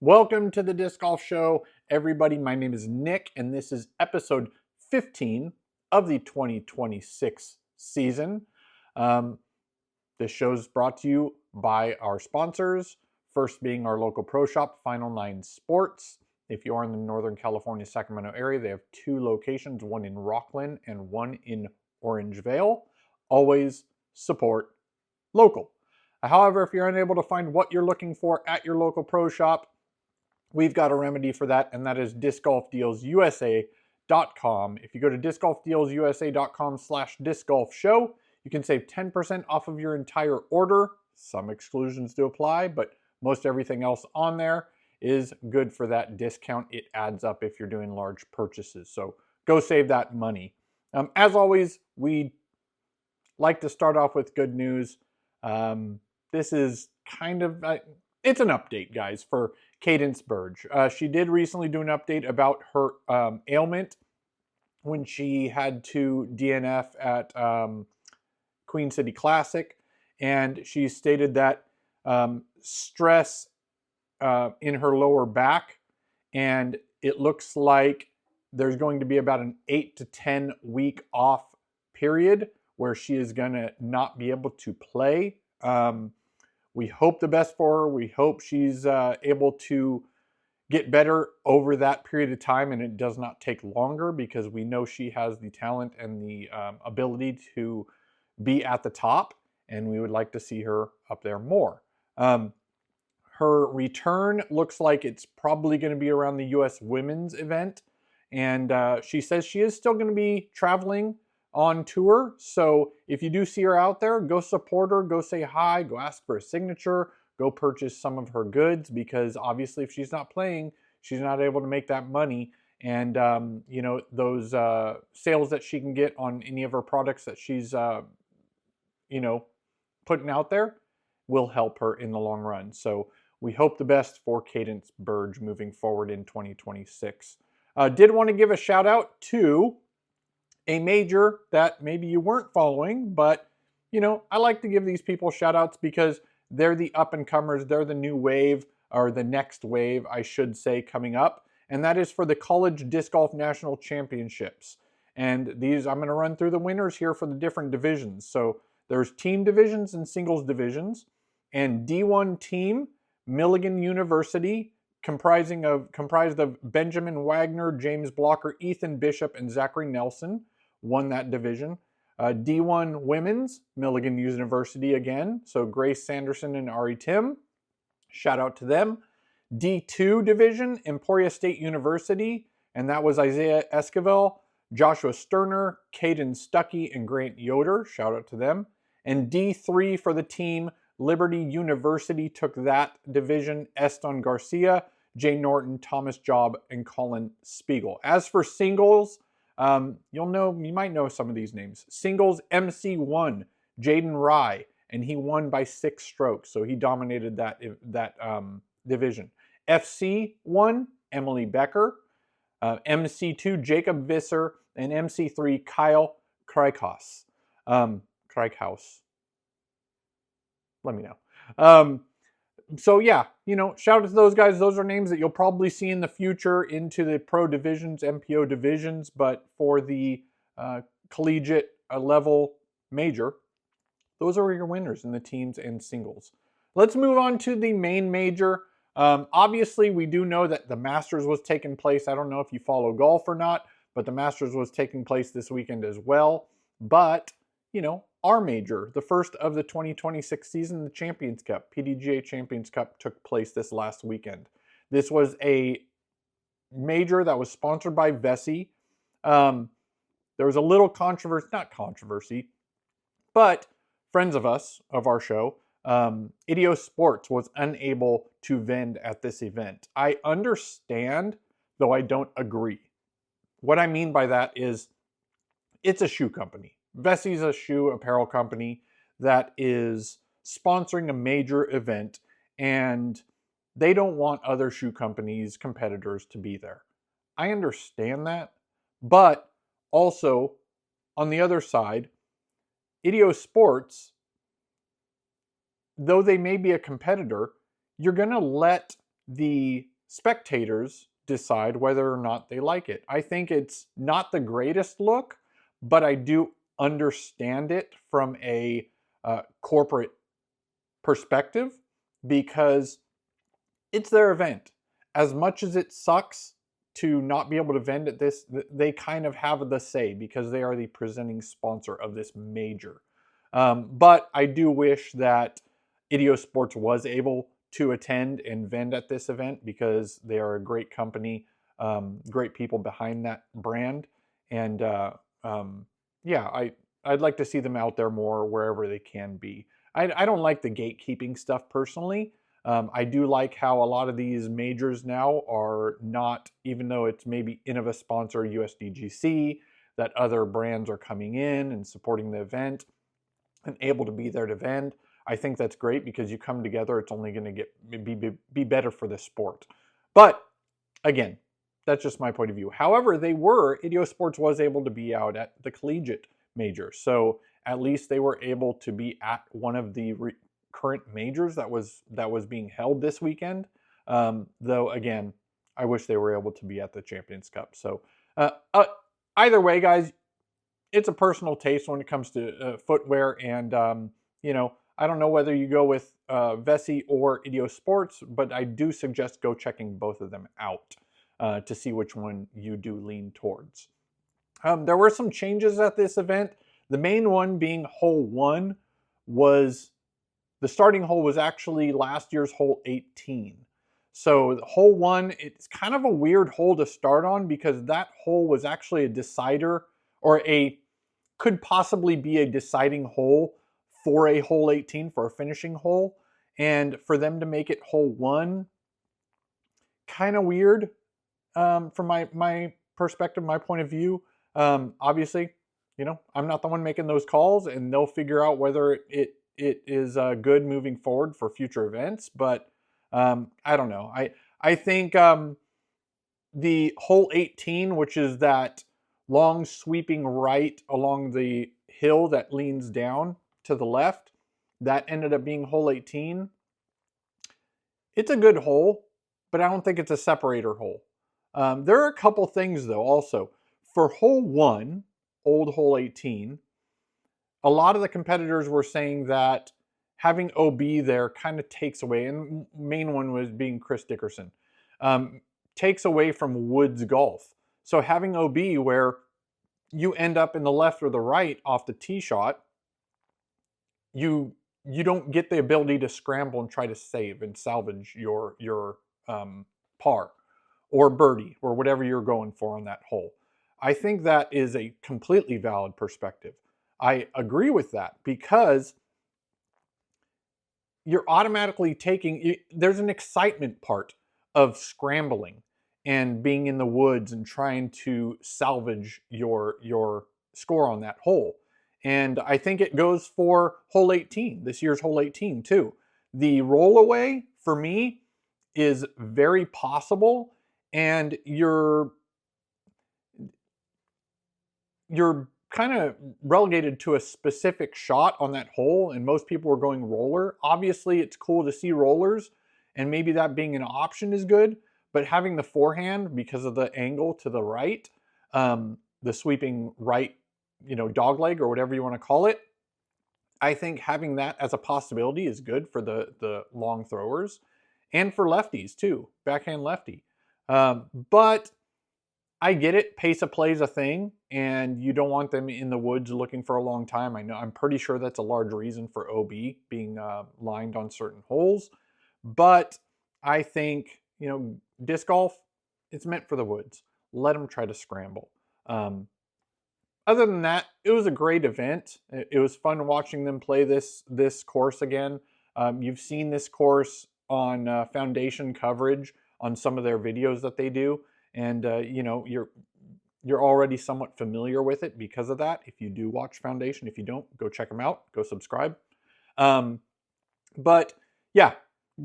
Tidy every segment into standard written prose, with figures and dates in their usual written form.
Welcome to the Disc Golf Show, everybody. My name is Nick, and this is episode 15 of the 2026 season. This show is brought to you by our sponsors, first being our local pro shop, Final Nine Sports. If you are in the Northern California, Sacramento area, they have two locations, one in Rocklin and one in Orangevale. Always support local. However, if you're unable to find what you're looking for at your local pro shop, we've got a remedy for that, and that is discgolfdealsusa.com. If you go to discgolfdealsusa.com/discgolfshow, you can save 10% off of your entire order. Some exclusions do apply, but most everything else on there is good for that discount. It adds up if you're doing large purchases. So go save that money. As always, we like to start off with good news. This is kind of, it's an update, guys, for Cadence Burge. She did recently do an update about her ailment when she had to DNF at Queen City Classic. And she stated that stress in her lower back, and it looks like there's going to be about an 8 to 10 week off period where she is going to not be able to play. We hope the best for her. We hope she's able to get better over that period of time and it does not take longer, because we know she has the talent and the ability to be at the top, and we would like to see her up there more. Her return looks like it's probably going to be around the U.S. Women's event, and she says she is still going to be traveling on tour. So if you do see her out there, go support her, go say hi, go ask for a signature, go purchase some of her goods, because obviously if she's not playing, she's not able to make that money. And, you know, those sales that she can get on any of her products that she's, you know, putting out there will help her in the long run. So we hope the best for Cadence Burge moving forward in 2026. Did want to give a shout out to a major that maybe you weren't following, but, you know, I like to give these people shout outs because they're the up and comers. They're the new wave, or the next wave, I should say, coming up. And that is for the College Disc Golf National Championships. And these, I'm going to run through the winners here for the different divisions. So there's team divisions and singles divisions. And D1 team, Milligan University, comprised of Benjamin Wagner, James Blocker, Ethan Bishop, and Zachary Nelson, won that division. D1 women's, Milligan University again, so Grace Sanderson and Ari Timm, shout out to them. D2 division, Emporia State University, and that was Isaiah Esquivel, Joshua Sterner, Caden Stucky, and Grant Yoder, shout out to them. And D3 for the team, Liberty University took that division, Eston Garcia, Jay Norton, Thomas Job, and Collin Spiegel. As for singles, you might know some of these names. Singles MC1, Jaden Rye, and he won by 6 strokes, so he dominated that division. FC1, Emily Becher, MC2, Jacob Visser, and MC3, Kyle Kreikhaus. Let me know. So yeah, you know, shout out to those guys. Those are names that you'll probably see in the future into the pro divisions, MPO divisions, but for the collegiate level major, those are your winners in the teams and singles. Let's move on to the main major. Obviously, we do know that the Masters was taking place. I don't know if you follow golf or not, but the Masters was taking place this weekend as well. But, you know, our major, the first of the 2026 season, the Champions Cup, PDGA Champions Cup, took place this last weekend. This was a major that was sponsored by Vessi. There was a little controversy, but friends of us, of our show, Idio Sports was unable to vend at this event. I understand, though I don't agree. What I mean by that is it's a shoe company. Vessi's a shoe apparel company that is sponsoring a major event, and they don't want other shoe companies, competitors, to be there. I understand that, but also on the other side, Idio Sports, though they may be a competitor, you're going to let the spectators decide whether or not they like it. I think it's not the greatest look, but I do understand it from a corporate perspective because it's their event. As much as it sucks to not be able to vend at this, they kind of have the say because they are the presenting sponsor of this major. But I do wish that Idio Sports was able to attend and vend at this event because they are a great company, great people behind that brand. And yeah, I'd like to see them out there more wherever they can be. I don't like the gatekeeping stuff personally. I do like how a lot of these majors now are not, even though it's maybe Innova sponsor USDGC, that other brands are coming in and supporting the event and able to be there to vend. I think that's great because you come together, it's only going to be better for the sport. But again, that's just my point of view. However, Idio Sports was able to be out at the Collegiate Major. So at least they were able to be at one of the current majors that was being held this weekend. Though again, I wish they were able to be at the Champions Cup. So either way, guys, it's a personal taste when it comes to footwear, and you know, I don't know whether you go with Vessi or Idio Sports, but I do suggest go checking both of them out to see which one you do lean towards. There were some changes at this event. The main one being hole 1 was the starting hole was actually last year's hole 18. So hole 1, it's kind of a weird hole to start on because that hole was actually a decider, or could possibly be a deciding hole for a hole 18, for a finishing hole. And for them to make it hole 1, kind of weird from my perspective, my point of view. Obviously, you know, I'm not the one making those calls, and they'll figure out whether it is good moving forward for future events. But I don't know. I think the hole 18, which is that long sweeping right along the hill that leans down to the left, that ended up being hole 18. It's a good hole, but I don't think it's a separator hole. There are a couple things though also. For hole 1, old hole 18, a lot of the competitors were saying that having OB there kind of takes away, and main one was being Chris Dickerson, takes away from woods golf. So having OB where you end up in the left or the right off the tee shot, you don't get the ability to scramble and try to save and salvage your par or birdie or whatever you're going for on that hole. I think that is a completely valid perspective. I agree with that because you're automatically there's an excitement part of scrambling and being in the woods and trying to salvage your score on that hole. And I think it goes for hole 18, this year's hole 18 too. The rollaway for me is very possible, and you're kind of relegated to a specific shot on that hole, and most people are going roller. Obviously, it's cool to see rollers, and maybe that being an option is good, but having the forehand because of the angle to the right, the sweeping right, you know, dog leg or whatever you want to call it, I think having that as a possibility is good for the long throwers and for lefties too, backhand lefty. But I get it. Pace of play is a thing, and you don't want them in the woods looking for a long time. I'm pretty sure that's a large reason for OB being lined on certain holes. But I think, you know, disc golf, it's meant for the woods. Let them try to scramble. Other than that, it was a great event. It was fun watching them play this course again. You've seen this course on Foundation coverage on some of their videos that they do. And you know, you're already somewhat familiar with it because of that. If you do watch Foundation, if you don't, go check them out. Go subscribe. But yeah,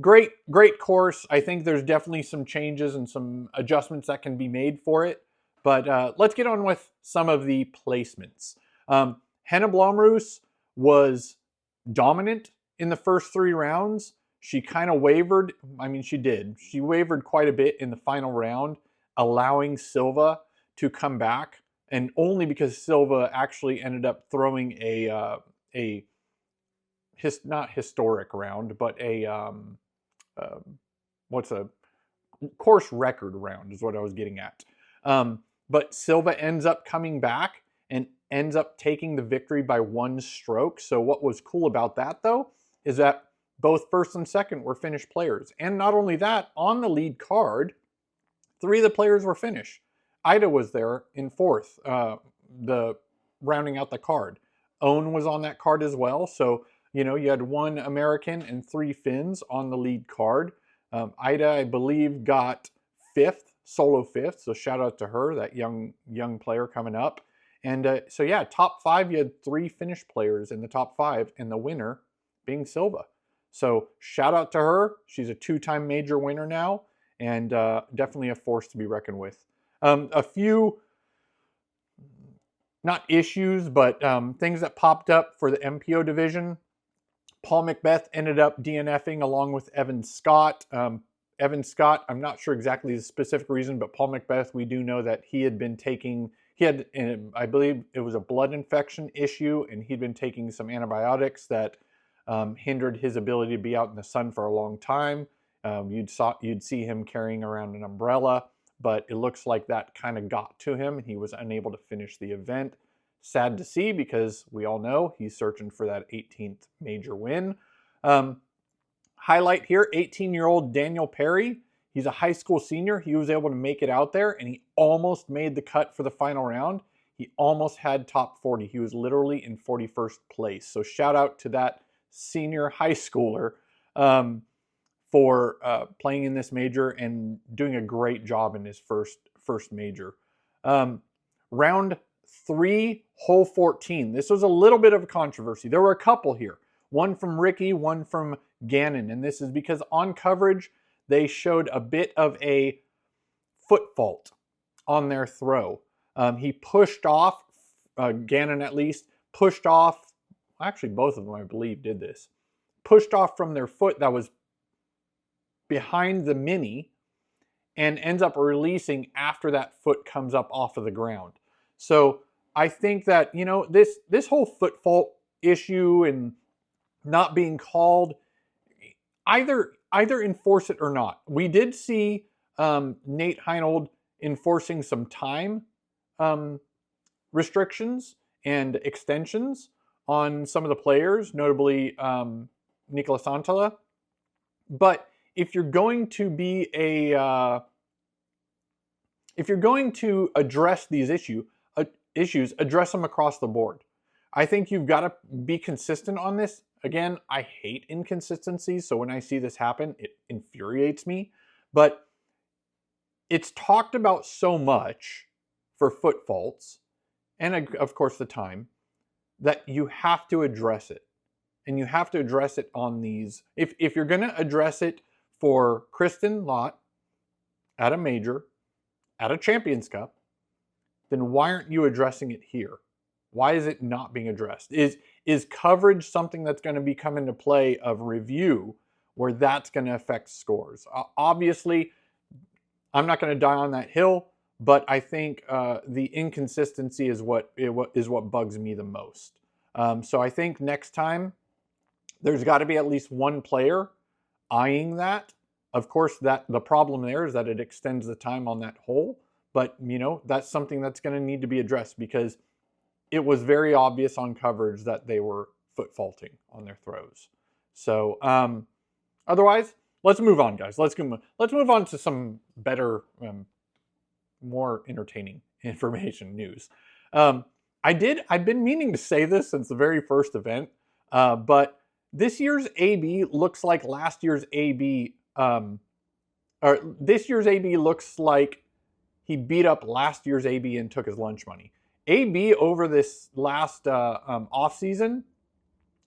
great course. I think there's definitely some changes and some adjustments that can be made for it. But let's get on with some of the placements. Henna Blomroos was dominant in the first 3 rounds. she kind of wavered. I mean, she did. She wavered quite a bit in the final round, allowing Silva to come back, and only because Silva actually ended up throwing not historic round, but what's a course record round is what I was getting at. But Silva ends up coming back and ends up taking the victory by 1 stroke. So what was cool about that, though, is that both first and second were Finnish players. And not only that, on the lead card, 3 of the players were Finnish. Ida was there in 4th, rounding out the card. Owen was on that card as well. So, you know, you had 1 American and 3 Finns on the lead card. Ida, I believe, got 5th, solo 5th. So shout out to her, that young player coming up. And so yeah, top 5, you had 3 Finnish players in the top 5, and the winner being Silva. So shout out to her. She's a 2-time major winner now, and definitely a force to be reckoned with. A few, not issues, but things that popped up for the MPO division. Paul Macbeth ended up DNFing along with Evan Scott. Evan Scott, I'm not sure exactly the specific reason, but Paul Macbeth, we do know that he had been taking, I believe it was a blood infection issue, and he'd been taking some antibiotics that hindered his ability to be out in the sun for a long time. You'd see him carrying around an umbrella, but it looks like that kind of got to him, and he was unable to finish the event. Sad to see, because we all know he's searching for that 18th major win. Highlight here, 18-year-old Daniel Perry. He's a high school senior. He was able to make it out there, and he almost made the cut for the final round. He almost had top 40. He was literally in 41st place. So shout out to that senior high schooler for playing in this major and doing a great job in his first major. Round 3, hole 14. This was a little bit of a controversy. There were a couple here. One from Ricky, one from Gannon. And this is because on coverage, they showed a bit of a foot fault on their throw. He pushed off, Gannon at least, pushed off, actually both of them I believe did this, pushed off from their foot that was behind the mini and ends up releasing after that foot comes up off of the ground. So I think that, you know, this whole foot fault issue and not being called, either enforce it or not. We did see Nate Heinold enforcing some time restrictions and extensions on some of the players, notably Niklas Anttila. But if you're going to be if you're going to address these issues, address them across the board. I think you've got to be consistent on this. Again, I hate inconsistencies, so when I see this happen, it infuriates me. But it's talked about so much for foot faults, and of course the time, that you have to address it. And you have to address it on these. If you're going to address it for Kristen Lott at a major, at a Champions Cup, then why aren't you addressing it here? Why is it not being addressed? Is coverage something that's going to be come into play of review where that's going to affect scores? Obviously, I'm not going to die on that hill, but I think the inconsistency is what bugs me the most. So I think next time there's got to be at least one player eyeing that. Of course, the problem there is that it extends the time on that hole. But, you know, that's something that's going to need to be addressed, because it was very obvious on coverage that they were foot faulting on their throws. So, otherwise, let's move on, guys. Let's move on to some better, more entertaining information news. I've been meaning to say this since the very first event, but this year's AB looks like last year's AB, or this year's AB looks like he beat up last year's AB and took his lunch money. AB over this last off season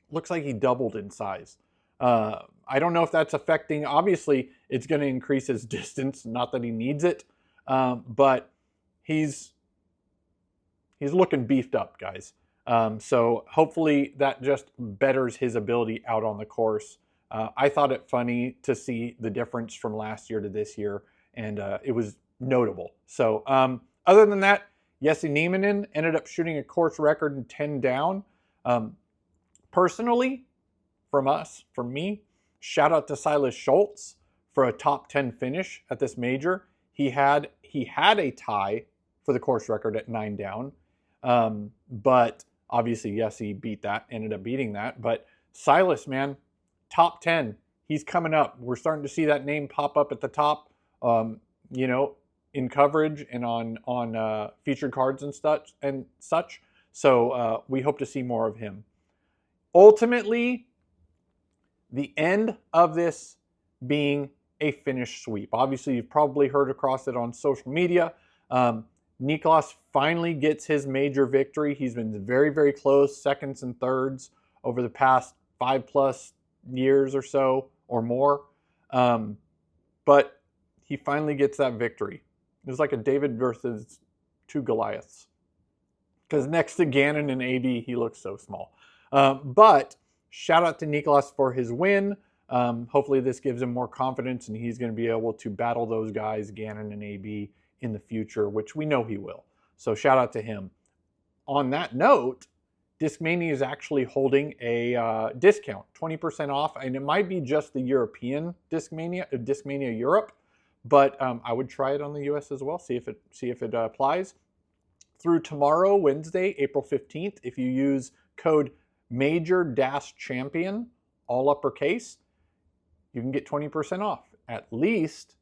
looks like he doubled in size. I don't know if that's affecting. Obviously, it's going to increase his distance. Not that he needs it, but he's looking beefed up, guys. So hopefully that just betters his ability out on the course. I thought it funny to see the difference from last year to this year, and it was notable. So other than that, Jesse Nieminen ended up shooting a course record in 10 down. Personally, from me, shout out to Silas Schultz for a top 10 finish at this major. He had a tie for the course record at 9 down, but obviously Jesse ended up beating that. But Silas, man, top 10, he's coming up. We're starting to see that name pop up at the top, you know, in coverage and on featured cards and such. So we hope to see more of him. Ultimately, the end of this being a finish sweep. Obviously, you've probably heard across it on social media. Niklas finally gets his major victory. He's been very, very close, seconds and thirds over the past 5+ years or so or more. But he finally gets that victory. It was like a David versus 2 Goliaths. Because next to Gannon and AB, he looks so small. But shout out to Niklas for his win. Hopefully this gives him more confidence and he's going to be able to battle those guys, Gannon and AB, in the future, which we know he will. So shout out to him. On that note, Discmania is actually holding a discount, 20% off, and it might be just the European Discmania Europe, but I would try it on the US as well, see if it applies. Through tomorrow, Wednesday, April 15th, if you use code Major-Champion, all uppercase, you can get 20% off, at least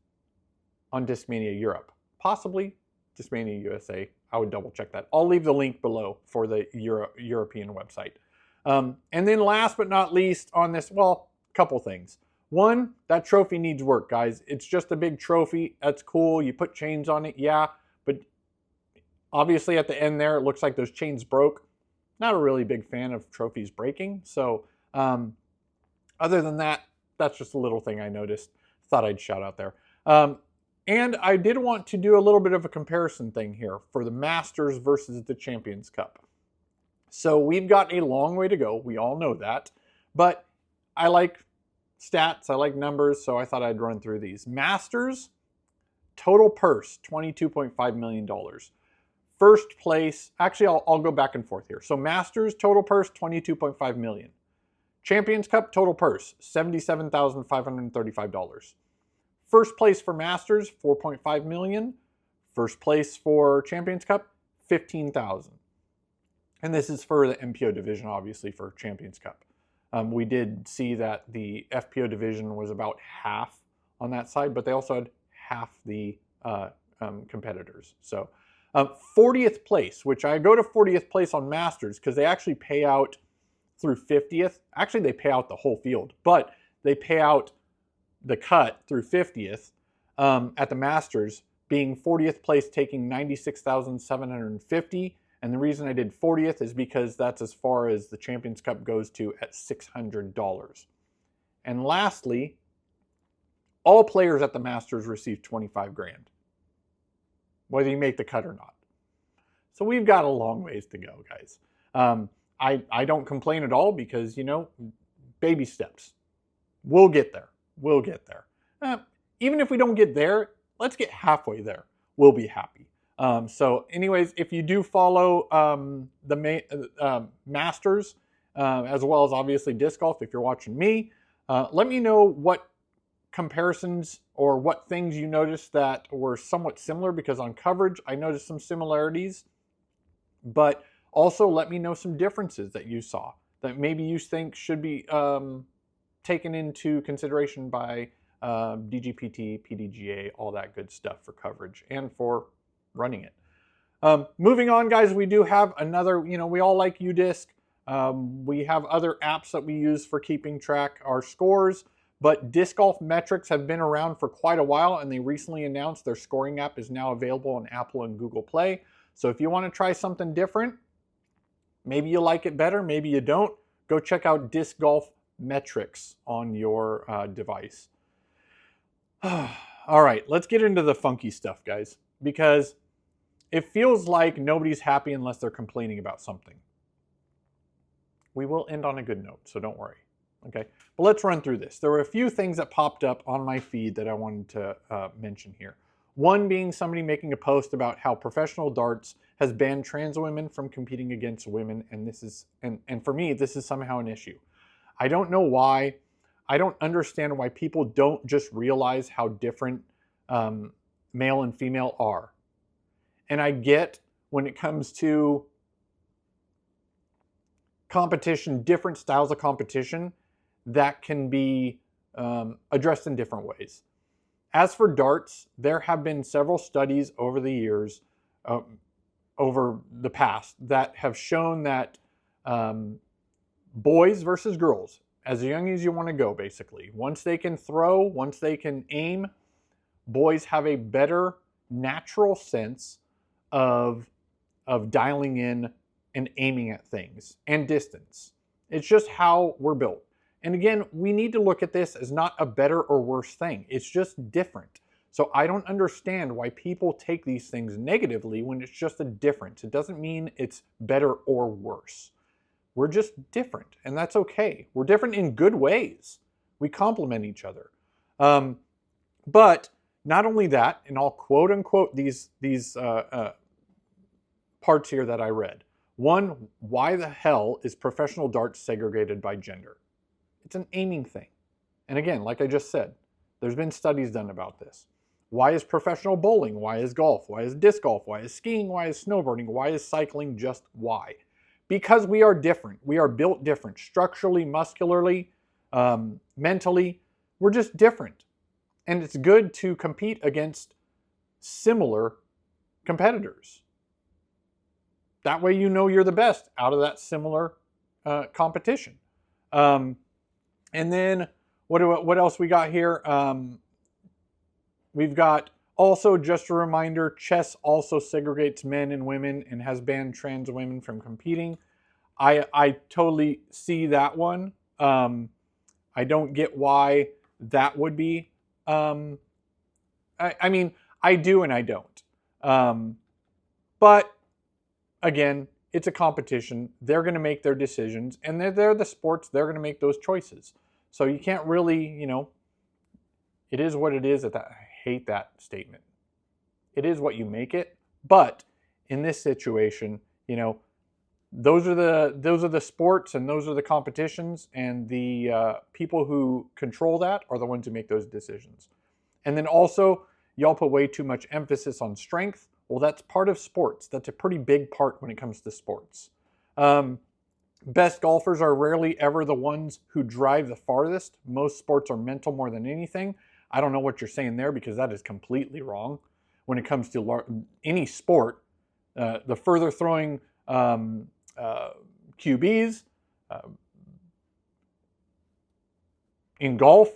on Discmania Europe. Possibly Discmania USA. I would double check that. I'll leave the link below for the European website. And then last but not least on this, well, a couple things. One, that trophy needs work, guys. It's just a big trophy. That's cool. You put chains on it, yeah. But obviously at the end there, it looks like those chains broke. Not a really big fan of trophies breaking. So other than that, that's just a little thing I noticed. Thought I'd shout out there. And I did want to do a little bit of a comparison thing here for the Masters versus the Champions Cup. So we've got a long way to go. We all know that. But I like stats. I like numbers. So I thought I'd run through these. Masters, total purse, $22.5 million. First place, actually, I'll go back and forth here. So Masters, total purse, $22.5 million. Champions Cup, total purse, $77,535. First place for Masters, $4.5 million. First place for Champions Cup, $15,000. And this is for the MPO division, obviously, for Champions Cup. We did see that the FPO division was about half on that side, but they also had half the competitors. So 40th place, which I go to 40th place on Masters because they actually pay out through 50th. Actually, they pay out the whole field, but they pay out the cut through 50th at the Masters, being 40th place, taking $96,750. And the reason I did 40th is because that's as far as the Champions Cup goes to at $600. And lastly, all players at the Masters receive 25 grand, whether you make the cut or not. So we've got a long ways to go, guys. I don't complain at all because, you know, baby steps. We'll get there. We'll get there. Even if we don't get there, let's get halfway there. We'll be happy. So anyways, if you do follow the Masters, as well as obviously disc golf, if you're watching me, let me know what comparisons or what things you noticed that were somewhat similar, because on coverage, I noticed some similarities, but also let me know some differences that you saw that maybe you think should be taken into consideration by DGPT, PDGA, all that good stuff for coverage and for running it. Moving on, guys, we do have another, we all like UDisc. We have other apps that we use for keeping track our scores, but Golf Metrix have been around for quite a while, and they recently announced their scoring app is now available on Apple and Google Play. So if you want to try something different, maybe you like it better, maybe you don't, go check out Golf Metrix on your device. All right, let's get into the funky stuff, guys, because it feels like nobody's happy unless they're complaining about something. We will end on a good note, so don't worry. Okay, but let's run through this. There were a few things that popped up on my feed that I wanted to mention here. One being somebody making a post about how professional darts has banned trans women from competing against women, and this is and for me this is somehow an issue. I don't know why. I don't understand why people don't just realize how different male and female are. And I get when it comes to competition, different styles of competition that can be addressed in different ways. As for darts, there have been several studies over the years, over the past, that have shown that boys versus girls, as young as you want to go, basically, once they can throw, once they can aim, boys have a better natural sense of dialing in and aiming at things and distance. It's just how we're built. And again, we need to look at this as not a better or worse thing. It's just different. So I don't understand why people take these things negatively when it's just a difference. It doesn't mean it's better or worse. We're just different, and that's okay. We're different in good ways. We complement each other. But not only that, and I'll quote unquote these parts here that I read. One, why the hell is professional darts segregated by gender? It's an aiming thing. And again, like I just said, there's been studies done about this. Why is professional bowling? Why is golf? Why is disc golf? Why is skiing? Why is snowboarding? Why is cycling? Just why? Because we are different. We are built different. Structurally, muscularly, mentally, we're just different. And it's good to compete against similar competitors. That way you know you're the best out of that similar competition. And then what else we got here? We've got also, just a reminder, chess also segregates men and women and has banned trans women from competing. I totally see that one. I don't get why that would be. I mean, I do and I don't. But again, it's a competition. They're going to make their decisions, and they're the sports. They're going to make those choices. So you can't really, it is what it is. I hate that statement. It is what you make it. But in this situation, those are the sports and those are the competitions, and the people who control that are the ones who make those decisions. And then also, y'all put way too much emphasis on strength. Well, that's part of sports. That's a pretty big part when it comes to sports. Best golfers are rarely ever the ones who drive the farthest. Most sports are mental more than anything. I don't know what you're saying there, because that is completely wrong. When it comes to any sport, the further throwing QBs, in golf,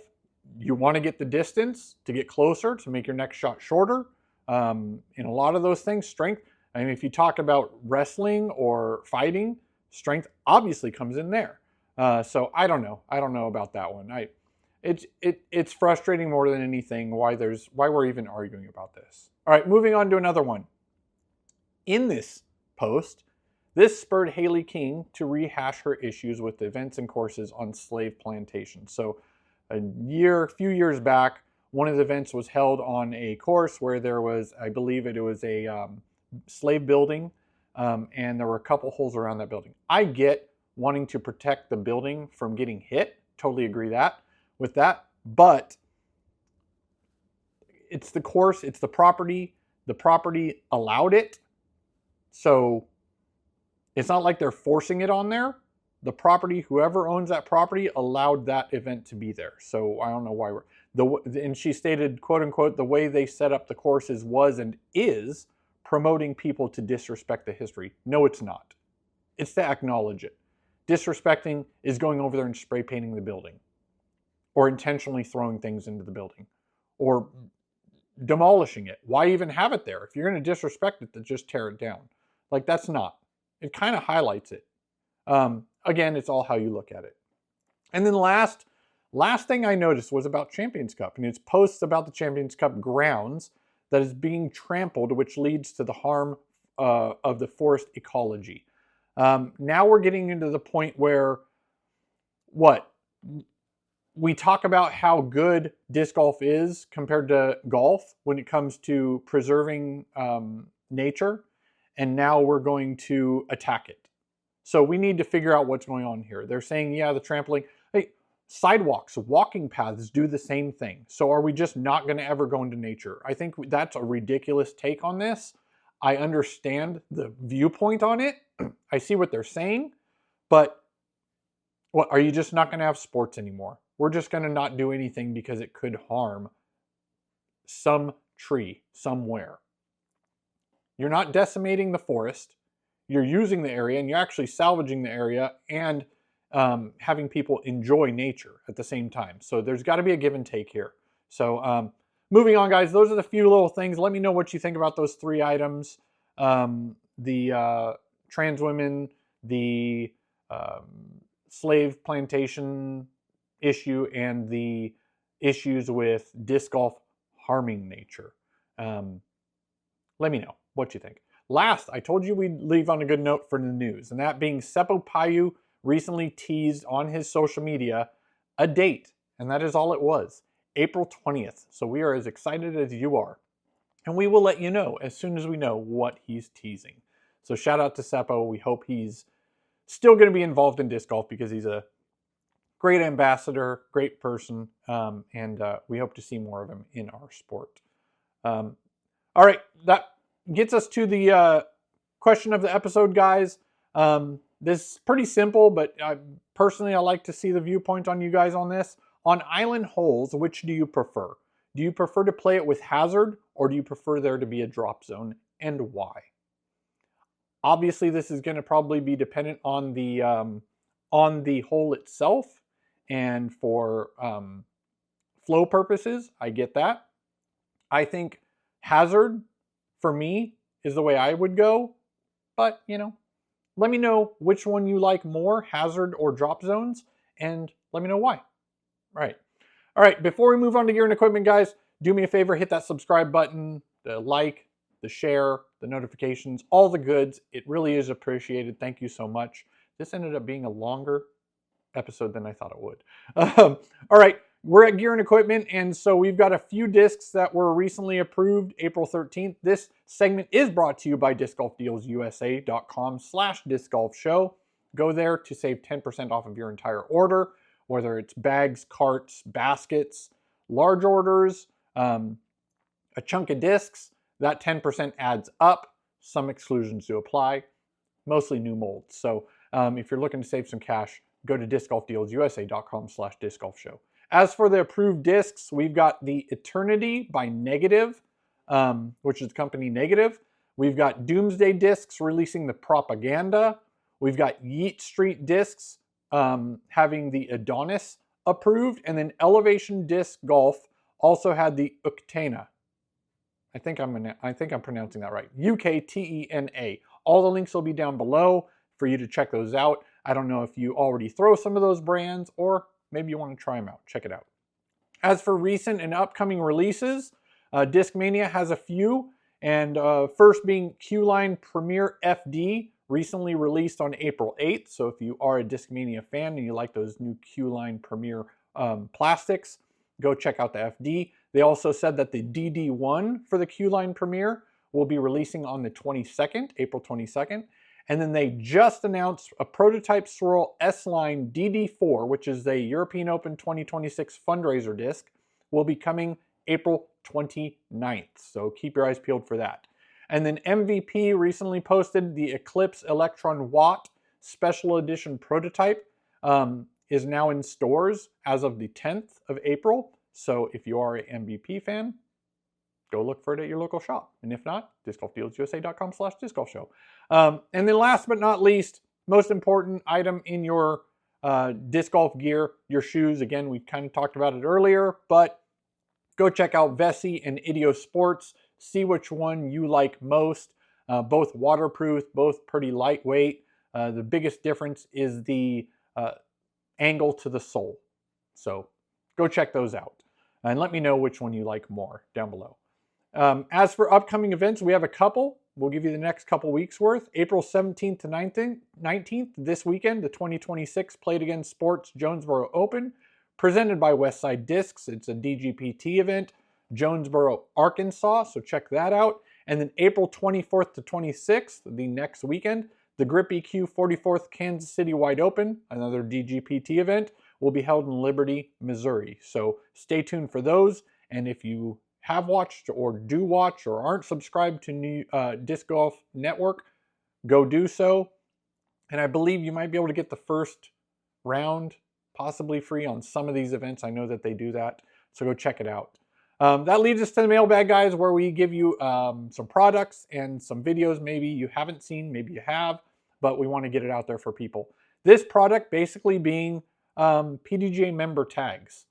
you want to get the distance to get closer, to make your next shot shorter. In a lot of those things, strength. I mean, if you talk about wrestling or fighting, strength obviously comes in there. So I don't know. I don't know about that one. It's frustrating more than anything why we're even arguing about this. All right, moving on to another one. In this post, this spurred Haley King to rehash her issues with events and courses on slave plantations. So a few years back, one of the events was held on a course where there was, I believe it was a slave building, and there were a couple holes around that building. I get wanting to protect the building from getting hit. Totally agree with that. But it's the course, it's the property. The property allowed it. So it's not like they're forcing it on there. The property, whoever owns that property, allowed that event to be there. So I don't know why and she stated, quote unquote, the way they set up the courses was and is promoting people to disrespect the history. No, it's not. It's to acknowledge it. Disrespecting is going over there and spray painting the building, or intentionally throwing things into the building, or demolishing it. Why even have it there? If you're going to disrespect it, then just tear it down. Like, that's not. It kind of highlights it. Again, it's all how you look at it. And then last thing I noticed was about Champions Cup, and it's posts about the Champions Cup grounds that is being trampled, which leads to the harm of the forest ecology. Now we're getting into the point where, we talk about how good disc golf is compared to golf when it comes to preserving nature, and now we're going to attack it. So we need to figure out what's going on here. They're saying, yeah, the trampoline, hey, sidewalks, walking paths do the same thing. So are we just not going to ever go into nature? I think that's a ridiculous take on this. I understand the viewpoint on it. I see what they're saying, but what, are you just not going to have sports anymore? We're just going to not do anything because it could harm some tree somewhere. You're not decimating the forest. You're using the area and you're actually salvaging the area and having people enjoy nature at the same time. So there's got to be a give and take here. So moving on, guys, those are the few little things. Let me know what you think about those 3 items. The trans women, the slave plantation issue, and the issues with disc golf harming nature. Let me know what you think. Last, I told you we'd leave on a good note for the news, and that being Seppo Paju recently teased on his social media a date, and that is all it was, April 20th. So we are as excited as you are, and we will let you know as soon as we know what he's teasing. So shout out to Seppo. We hope he's still going to be involved in disc golf because he's a great ambassador, great person, and we hope to see more of him in our sport. All right, that gets us to the question of the episode, guys. This is pretty simple, but personally, I like to see the viewpoint on you guys on this. On island holes, which do you prefer? Do you prefer to play it with hazard, or do you prefer there to be a drop zone, and why? Obviously, this is going to probably be dependent on the hole itself, and for flow purposes, I get that. I think hazard, for me, is the way I would go, but, you know, let me know which one you like more, hazard or drop zones, and let me know why. All right, before we move on to gear and equipment, guys, do me a favor, hit that subscribe button, the like, the share, the notifications, all the goods. It really is appreciated. Thank you so much. This ended up being a longer episode than I thought it would. All right, we're at gear and equipment, and so we've got a few discs that were recently approved April 13th. This segment is brought to you by discgolfdealsusa.com/discgolfshow. Go there to save 10% off of your entire order, whether it's bags, carts, baskets, large orders, a chunk of discs. That 10% adds up. Some exclusions do apply, mostly new molds. So if you're looking to save some cash, go to discgolfdealsusa.com/discgolfshow. As for the approved discs, we've got the Eternity by Negative, which is the company Negative. We've got Doomsday Discs releasing the Propaganda. We've got Yeet Street Discs having the Adonis approved. And then Elevation Disc Golf also had the Uktena. I think I'm pronouncing that right. UKTENA. All the links will be down below for you to check those out. I don't know if you already throw some of those brands, or maybe you want to try them out. Check it out. As for recent and upcoming releases, Discmania has a few, and first being Q-Line Premier FD, recently released on April 8th. So if you are a Discmania fan and you like those new Q-Line Premier plastics, go check out the FD. They also said that the DD1 for the Q-Line Premier will be releasing on the 22nd, April 22nd. And then they just announced a prototype Swirl S-Line DD4, which is the European Open 2026 fundraiser disc, will be coming April 29th. So keep your eyes peeled for that. And then MVP recently posted the Eclipse Electron Watt Special Edition prototype is now in stores as of the 10th of April. So if you are an MVP fan, go look for it at your local shop. And if not, discgolfdealsusa.com/discgolfshow. And then last but not least, most important item in your disc golf gear, your shoes. Again, we kind of talked about it earlier, but go check out Vessi and Ideo Sports. See which one you like most. Both waterproof, both pretty lightweight. The biggest difference is the angle to the sole. So go check those out. And let me know which one you like more down below. As for upcoming events, we have a couple. we'll give you the next couple weeks worth. April 17th to 19th, this weekend, the 2026 Play It Again Sports Jonesboro Open, presented by Westside Discs. It's a DGPT event, Jonesboro, Arkansas, so check that out. And then April 24th to 26th, the next weekend, the Grip EQ 44th Kansas City Wide Open, another DGPT event, will be held in Liberty, Missouri. So stay tuned for those. And if you have watched or do watch or aren't subscribed to Disc Golf Network, go do so. And I believe you might be able to get the first round possibly free on some of these events. I know that they do that. So go check it out. That leads us to the mailbag, guys, where we give you some products and some videos maybe you haven't seen, maybe you have, but we want to get it out there for people. This product basically being PDGA member tags.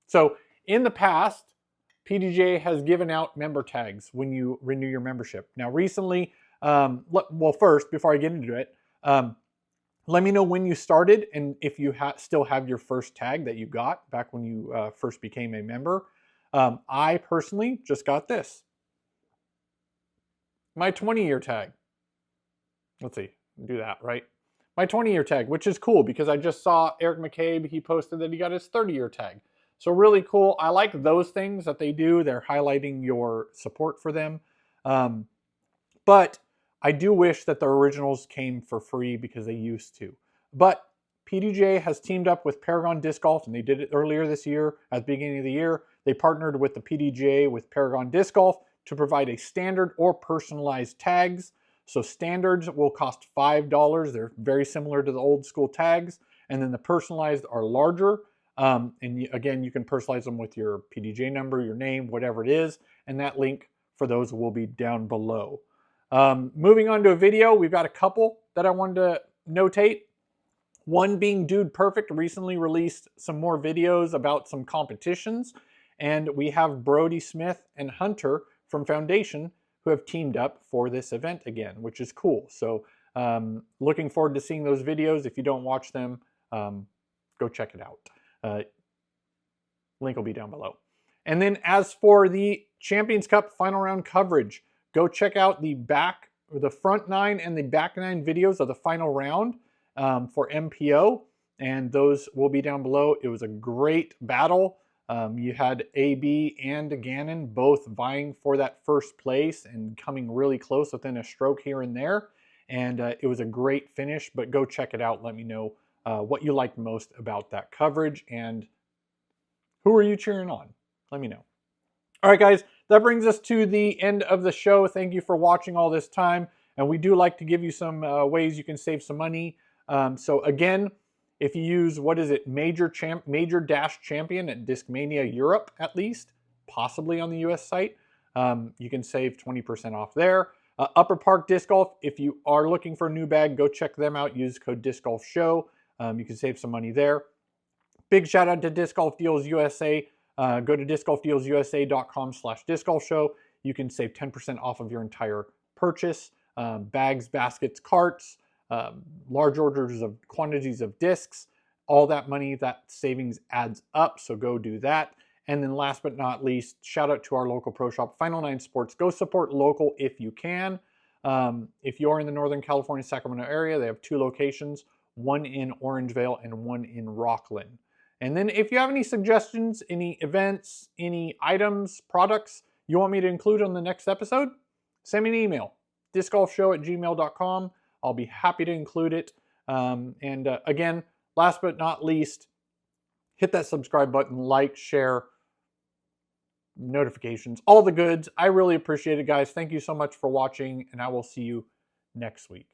So in the past, PDGA has given out member tags when you renew your membership. Now recently, well first, before I get into it, let me know when you started and if you still have your first tag that you got back when you first became a member. I personally just got this. My 20-year tag. Let's see, do that, right? My 20-year tag, which is cool because I just saw Eric McCabe, he posted that he got his 30-year tag. So really cool. I like those things that they do. They're highlighting your support for them. But I do wish that the originals came for free because they used to. But PDGA has teamed up with Paragon Disc Golf, and they did it earlier this year at the beginning of the year. They partnered with the PDGA with Paragon Disc Golf to provide a standard or personalized tags. So standards will cost $5. They're very similar to the old school tags. And then the personalized are larger. Again, you can personalize them with your PDGA number, your name, whatever it is. And that link for those will be down below. Moving on to a video, we've got a couple that I wanted to notate. One being Dude Perfect recently released some more videos about some competitions. And we have Brody Smith and Hunter from Foundation who have teamed up for this event again, which is cool. So looking forward to seeing those videos. If you don't watch them, go check it out. Link will be down below. And then as for the Champions Cup final round coverage, go check out the front 9 and the back 9 videos of the final round for MPO. And those will be down below. It was a great battle. You had AB and Gannon both vying for that first place and coming really close within a stroke here and there. And it was a great finish, but go check it out. Let me know what you liked most about that coverage and who are you cheering on? Let me know. All right, guys, that brings us to the end of the show. Thank you for watching all this time. And we do like to give you some ways you can save some money. So again, if you use, what is it, Major Dash Champion at Discmania Europe, at least, possibly on the US site, you can save 20% off there. Upper Park Disc Golf, if you are looking for a new bag, go check them out. Use code Disc Golf Show. You can save some money there. Big shout out to Disc Golf Deals USA. Go to discgolfdealsusa.com/Disc Golf Show. You can save 10% off of your entire purchase. Bags, baskets, carts, large orders of quantities of discs, all that money, that savings adds up. So go do that. And then last but not least, shout out to our local pro shop, Final 9 Sports. Go support local if you can. If you're in the Northern California, Sacramento area, they have 2 locations, one in Orangevale and one in Rocklin. And then if you have any suggestions, any events, any items, products you want me to include on the next episode, send me an email, discgolfshow@gmail.com. I'll be happy to include it. Again, last but not least, hit that subscribe button, like, share, notifications, all the goods. I really appreciate it, guys. Thank you so much for watching, and I will see you next week.